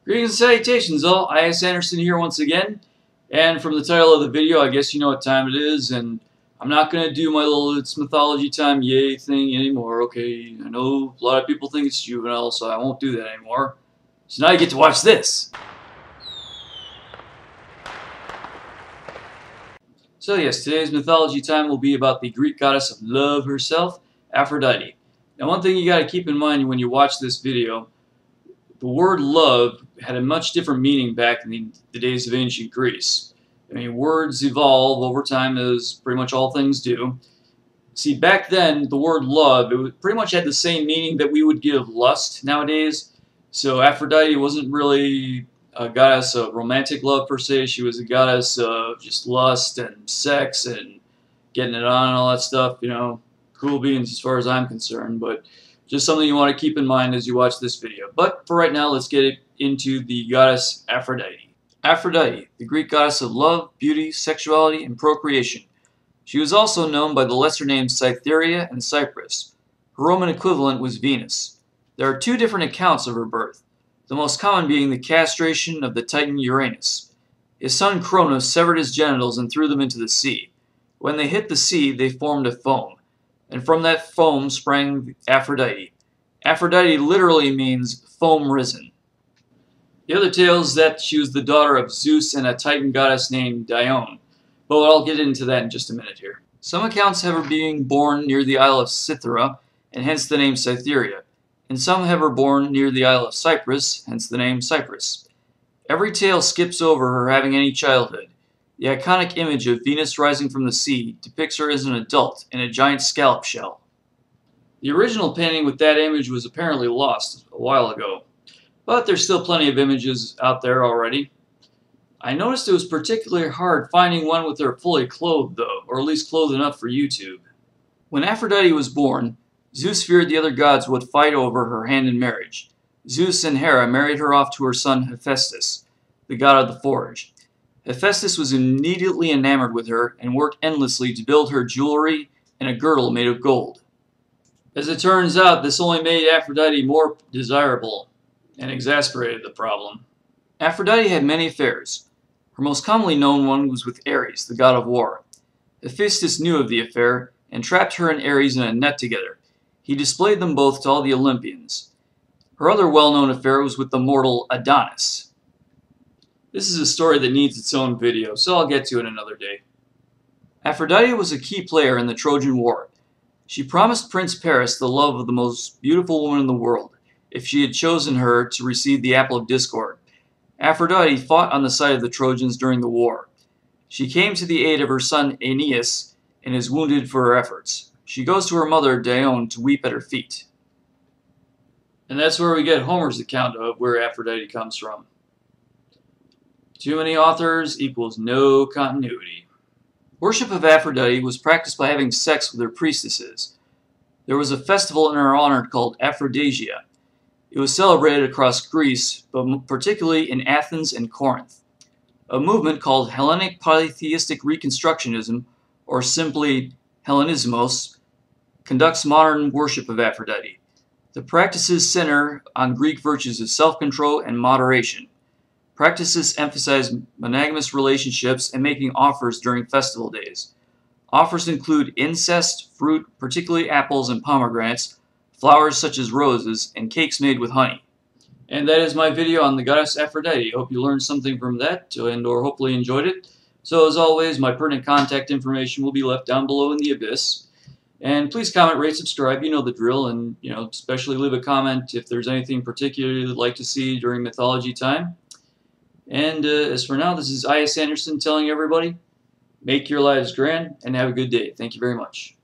Greetings and salutations all, I.S. Anderson here once again, and from the title of the video I guess you know what time it is, and I'm not going to do my little It's Mythology Time yay thing anymore, okay? I know a lot of people think it's juvenile, so I won't do that anymore. So now you get to watch this! So yes, today's Mythology Time will be about the Greek goddess of love herself, Aphrodite. Now one thing you got to keep in mind when you watch this video, the word love had a much different meaning back in the days of ancient Greece. I mean, words evolve over time as pretty much all things do. See, back then, the word love, pretty much had the same meaning that we would give lust nowadays. So Aphrodite wasn't really a goddess of romantic love per se. She was a goddess of just lust and sex and getting it on and all that stuff. You know, cool beans as far as I'm concerned, but just something you want to keep in mind as you watch this video. But for right now, let's get into the goddess Aphrodite. Aphrodite, the Greek goddess of love, beauty, sexuality, and procreation. She was also known by the lesser names Cytherea and Cyprus. Her Roman equivalent was Venus. There are two different accounts of her birth, the most common being the castration of the Titan Uranus. His son Cronus severed his genitals and threw them into the sea. When they hit the sea, they formed a foam, and from that foam sprang Aphrodite. Aphrodite literally means foam risen. The other tale is that she was the daughter of Zeus and a Titan goddess named Dione, but I'll get into that in just a minute here. Some accounts have her being born near the Isle of Cythera, and hence the name Cytherea, and some have her born near the Isle of Cyprus, hence the name Cyprus. Every tale skips over her having any childhood. The iconic image of Venus rising from the sea depicts her as an adult in a giant scallop shell. The original painting with that image was apparently lost a while ago, but there's still plenty of images out there already. I noticed it was particularly hard finding one with her fully clothed though, or at least clothed enough for YouTube. When Aphrodite was born, Zeus feared the other gods would fight over her hand in marriage. Zeus and Hera married her off to her son Hephaestus, the god of the forge. Hephaestus was immediately enamored with her and worked endlessly to build her jewelry and a girdle made of gold. As it turns out, this only made Aphrodite more desirable and exasperated the problem. Aphrodite had many affairs. Her most commonly known one was with Ares, the god of war. Hephaestus knew of the affair and trapped her and Ares in a net together. He displayed them both to all the Olympians. Her other well-known affair was with the mortal Adonis. This is a story that needs its own video, so I'll get to it another day. Aphrodite was a key player in the Trojan War. She promised Prince Paris the love of the most beautiful woman in the world, if she had chosen her to receive the Apple of Discord. Aphrodite fought on the side of the Trojans during the war. She came to the aid of her son Aeneas and is wounded for her efforts. She goes to her mother Dione to weep at her feet. And that's where we get Homer's account of where Aphrodite comes from. Too many authors equals no continuity. Worship of Aphrodite was practiced by having sex with her priestesses. There was a festival in her honor called Aphrodisia. It was celebrated across Greece, but particularly in Athens and Corinth. A movement called Hellenic Polytheistic Reconstructionism, or simply Hellenismos, conducts modern worship of Aphrodite. The practices center on Greek virtues of self-control and moderation. Practices emphasize monogamous relationships and making offers during festival days. Offers include incest, fruit, particularly apples and pomegranates, flowers such as roses, and cakes made with honey. And that is my video on the goddess Aphrodite. Hope you learned something from that or hopefully enjoyed it. So as always, my pertinent contact information will be left down below in the abyss. And please comment, rate, subscribe, you know the drill, and especially leave a comment if there's anything particularly you'd like to see during Mythology Time. And as for now, this is I.S. Anderson telling everybody, make your lives grand and have a good day. Thank you very much.